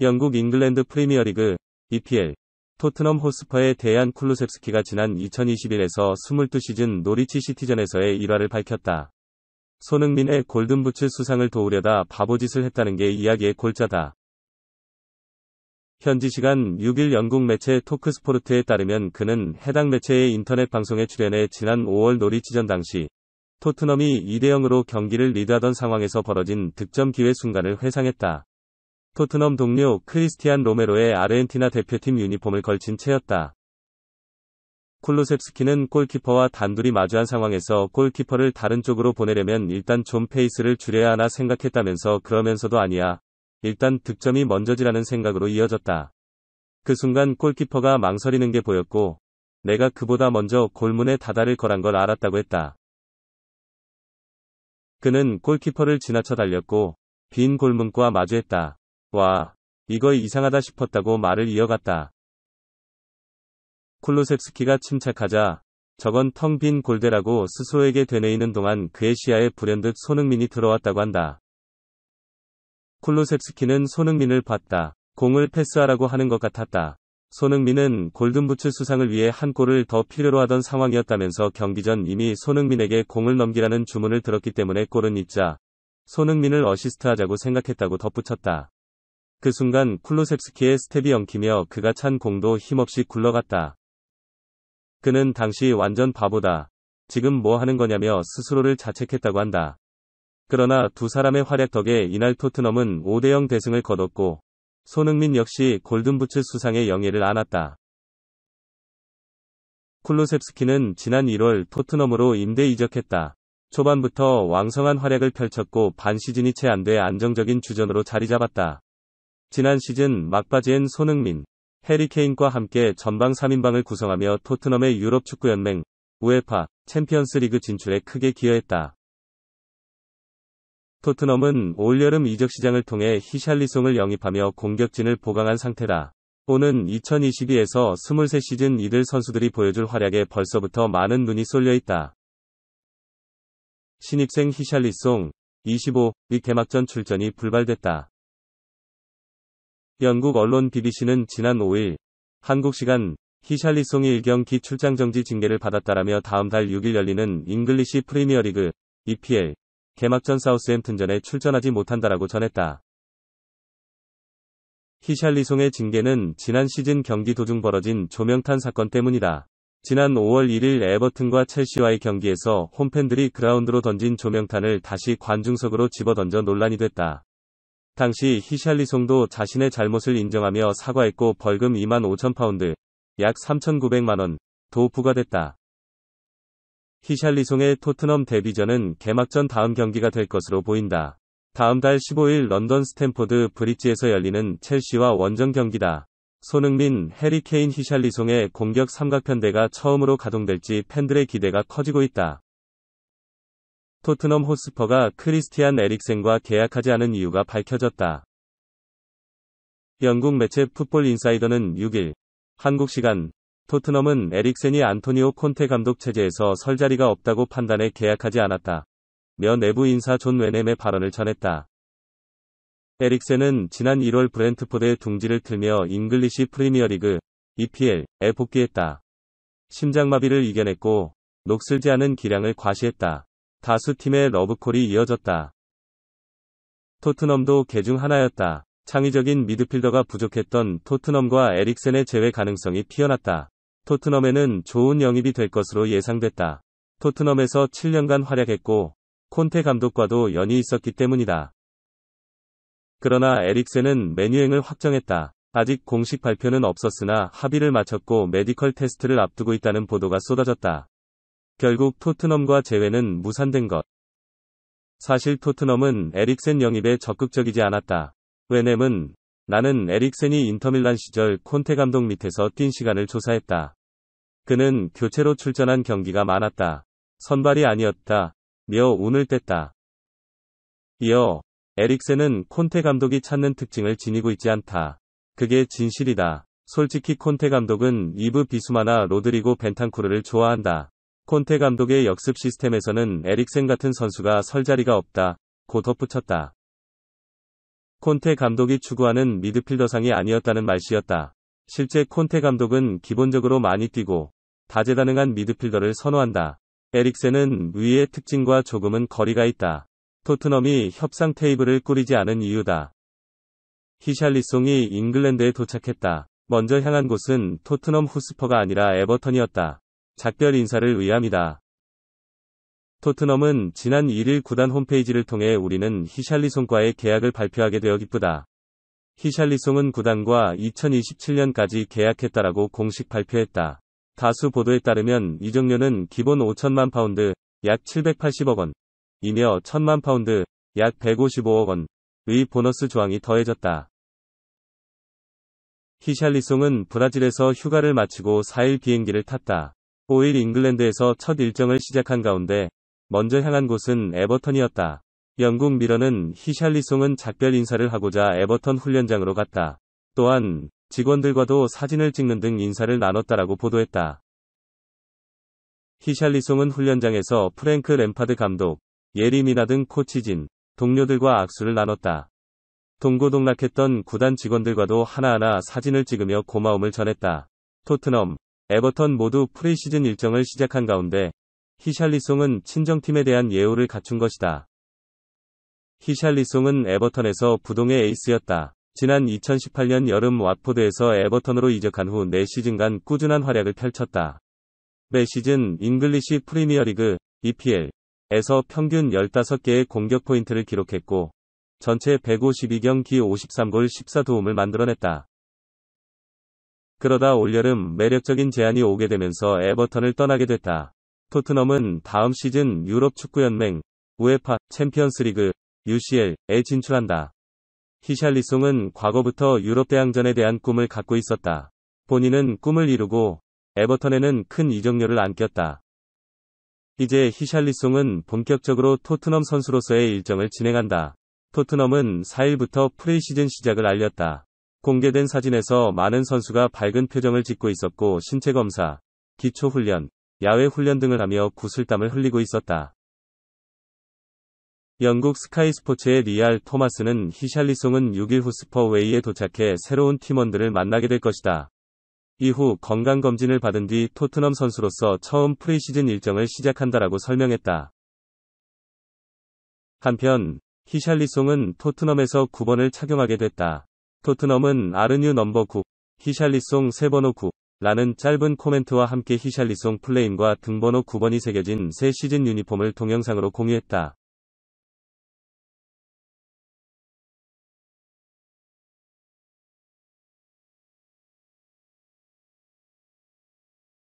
영국 잉글랜드 프리미어리그 EPL 토트넘 호스퍼의 데얀 쿨루셉스키가 지난 2021에서 22시즌 노리치 시티전에서의 일화를 밝혔다. 손흥민의 골든부츠 수상을 도우려다 바보짓을 했다는 게 이야기의 골자다. 현지 시간 6일 영국 매체 토크스포르트에 따르면 그는 해당 매체의 인터넷 방송에 출연해 지난 5월 노리치전 당시 토트넘이 2대0으로 경기를 리드하던 상황에서 벌어진 득점 기회 순간을 회상했다. 토트넘 동료 크리스티안 로메로의 아르헨티나 대표팀 유니폼을 걸친 채였다. 쿨루셉스키는 골키퍼와 단둘이 마주한 상황에서 골키퍼를 다른 쪽으로 보내려면 일단 좀 페이스를 줄여야 하나 생각했다면서 그러면서도 아니야. 일단 득점이 먼저지라는 생각으로 이어졌다. 그 순간 골키퍼가 망설이는 게 보였고 내가 그보다 먼저 골문에 다다를 거란 걸 알았다고 했다. 그는 골키퍼를 지나쳐 달렸고 빈 골문과 마주했다. 와, 이거 이상하다 싶었다고 말을 이어갔다. 쿨루셉스키가 침착하자 저건 텅 빈 골대라고 스스로에게 되뇌이는 동안 그의 시야에 불현듯 손흥민이 들어왔다고 한다. 쿨루셉스키는 손흥민을 봤다. 공을 패스하라고 하는 것 같았다. 손흥민은 골든부츠 수상을 위해 한 골을 더 필요로 하던 상황이었다면서 경기 전 이미 손흥민에게 공을 넘기라는 주문을 들었기 때문에 골은 잊자 손흥민을 어시스트하자고 생각했다고 덧붙였다. 그 순간 쿨루셉스키의 스텝이 엉키며 그가 찬 공도 힘없이 굴러갔다. 그는 당시 완전 바보다. 지금 뭐 하는 거냐며 스스로를 자책했다고 한다. 그러나 두 사람의 활약 덕에 이날 토트넘은 5대0 대승을 거뒀고 손흥민 역시 골든부츠 수상의 영예를 안았다. 쿨루셉스키는 지난 1월 토트넘으로 임대 이적했다. 초반부터 왕성한 활약을 펼쳤고 반 시즌이 채 안 돼 안정적인 주전으로 자리 잡았다. 지난 시즌 막바지엔 손흥민, 해리 케인과 함께 전방 3인방을 구성하며 토트넘의 유럽 축구연맹, 우에파, 챔피언스 리그 진출에 크게 기여했다. 토트넘은 올여름 이적 시장을 통해 히샬리송을 영입하며 공격진을 보강한 상태다. 오는 2022에서 23시즌 이들 선수들이 보여줄 활약에 벌써부터 많은 눈이 쏠려있다. 신입생 히샬리송, 25의 개막전 출전이 불발됐다. 영국 언론 BBC는 지난 5일 한국 시간 히샬리송이 1경기 출장 정지 징계를 받았다라며 다음 달 6일 열리는 잉글리시 프리미어리그 EPL 개막전 사우스햄튼전에 출전하지 못한다라고 전했다. 히샬리송의 징계는 지난 시즌 경기 도중 벌어진 조명탄 사건 때문이다. 지난 5월 1일 에버튼과 첼시와의 경기에서 홈팬들이 그라운드로 던진 조명탄을 다시 관중석으로 집어던져 논란이 됐다. 당시 히샬리송도 자신의 잘못을 인정하며 사과했고 벌금 25,000파운드, 약 3,900만원,도 부과됐다. 히샬리송의 토트넘 데뷔전은 개막전 다음 경기가 될 것으로 보인다. 다음 달 15일 런던 스탠포드 브리지에서 열리는 첼시와 원정 경기다. 손흥민, 해리 케인 히샬리송의 공격 삼각편대가 처음으로 가동될지 팬들의 기대가 커지고 있다. 토트넘 호스퍼가 크리스티안 에릭센과 계약하지 않은 이유가 밝혀졌다. 영국 매체 풋볼 인사이더는 6일 한국 시간 토트넘은 에릭센이 안토니오 콘테 감독 체제에서 설 자리가 없다고 판단해 계약하지 않았다. 며 내부 인사 존 웨넴의 발언을 전했다. 에릭센은 지난 1월 브렌트포드의 둥지를 틀며 잉글리시 프리미어리그 EPL에 복귀했다. 심장마비를 이겨냈고 녹슬지 않은 기량을 과시했다. 다수 팀의 러브콜이 이어졌다. 토트넘도 개중 하나였다. 창의적인 미드필더가 부족했던 토트넘과 에릭센의 재회 가능성이 피어났다. 토트넘에는 좋은 영입이 될 것으로 예상됐다. 토트넘에서 7년간 활약했고 콘테 감독과도 연이 있었기 때문이다. 그러나 에릭센은 맨유행을 확정했다. 아직 공식 발표는 없었으나 합의를 마쳤고 메디컬 테스트를 앞두고 있다는 보도가 쏟아졌다. 결국 토트넘과 재회는 무산된 것. 사실 토트넘은 에릭센 영입에 적극적이지 않았다. 웨넴은 나는 에릭센이 인터밀란 시절 콘테 감독 밑에서 뛴 시간을 조사했다. 그는 교체로 출전한 경기가 많았다. 선발이 아니었다. 며 운을 뗐다. 이어 에릭센은 콘테 감독이 찾는 특징을 지니고 있지 않다. 그게 진실이다. 솔직히 콘테 감독은 이브 비수마나 로드리고 벤탄쿠르를 좋아한다. 콘테 감독의 역습 시스템에서는 에릭센 같은 선수가 설 자리가 없다. 고 덧붙였다. 콘테 감독이 추구하는 미드필더상이 아니었다는 말씨였다. 실제 콘테 감독은 기본적으로 많이 뛰고 다재다능한 미드필더를 선호한다. 에릭센은 위의 특징과 조금은 거리가 있다. 토트넘이 협상 테이블을 꾸리지 않은 이유다. 히샬리송이 잉글랜드에 도착했다. 먼저 향한 곳은 토트넘 후스퍼가 아니라 에버턴이었다. 작별 인사를 의함이다. 토트넘은 지난 1일 구단 홈페이지를 통해 우리는 히샬리송과의 계약을 발표하게 되어 기쁘다. 히샬리송은 구단과 2027년까지 계약했다라고 공식 발표했다. 다수 보도에 따르면 이적료는 기본 5천만 파운드, 약 780억 원, 이며 1천만 파운드, 약 155억 원의 보너스 조항이 더해졌다. 히샬리송은 브라질에서 휴가를 마치고 4일 비행기를 탔다. 5일 잉글랜드에서 첫 일정을 시작한 가운데 먼저 향한 곳은 에버턴이었다. 영국 미러는 히샬리송은 작별 인사를 하고자 에버턴 훈련장으로 갔다. 또한 직원들과도 사진을 찍는 등 인사를 나눴다라고 보도했다. 히샬리송은 훈련장에서 프랭크 램파드 감독, 예리 미나 등 코치진, 동료들과 악수를 나눴다. 동고동락했던 구단 직원들과도 하나하나 사진을 찍으며 고마움을 전했다. 토트넘, 에버턴 모두 프리시즌 일정을 시작한 가운데 히샬리송은 친정팀에 대한 예우를 갖춘 것이다. 히샬리송은 에버턴에서 부동의 에이스였다. 지난 2018년 여름 왓포드에서 에버턴으로 이적한 후 4시즌간 꾸준한 활약을 펼쳤다. 매 시즌 잉글리시 프리미어리그 EPL에서 평균 15개의 공격 포인트를 기록했고 전체 152경기 53골 14도움을 만들어냈다. 그러다 올여름 매력적인 제안이 오게 되면서 에버턴을 떠나게 됐다. 토트넘은 다음 시즌 유럽 축구연맹 우에파 챔피언스리그 UCL에 진출한다. 히샬리송은 과거부터 유럽 대항전에 대한 꿈을 갖고 있었다. 본인은 꿈을 이루고 에버턴에는 큰 이적료를 안겼다. 이제 히샬리송은 본격적으로 토트넘 선수로서의 일정을 진행한다. 토트넘은 4일부터 프리시즌 시작을 알렸다. 공개된 사진에서 많은 선수가 밝은 표정을 짓고 있었고 신체 검사, 기초 훈련, 야외 훈련 등을 하며 구슬땀을 흘리고 있었다. 영국 스카이 스포츠의 리알 토마스는 히샬리송은 6일 후스퍼 웨이에 도착해 새로운 팀원들을 만나게 될 것이다. 이후 건강검진을 받은 뒤 토트넘 선수로서 처음 프리시즌 일정을 시작한다라고 설명했다. 한편 히샬리송은 토트넘에서 9번을 착용하게 됐다. 토트넘은 아르뉴 넘버 9, 히샬리송 새번호 9라는 짧은 코멘트와 함께 히샬리송 플레임과 등번호 9번이 새겨진 새 시즌 유니폼을 동영상으로 공유했다.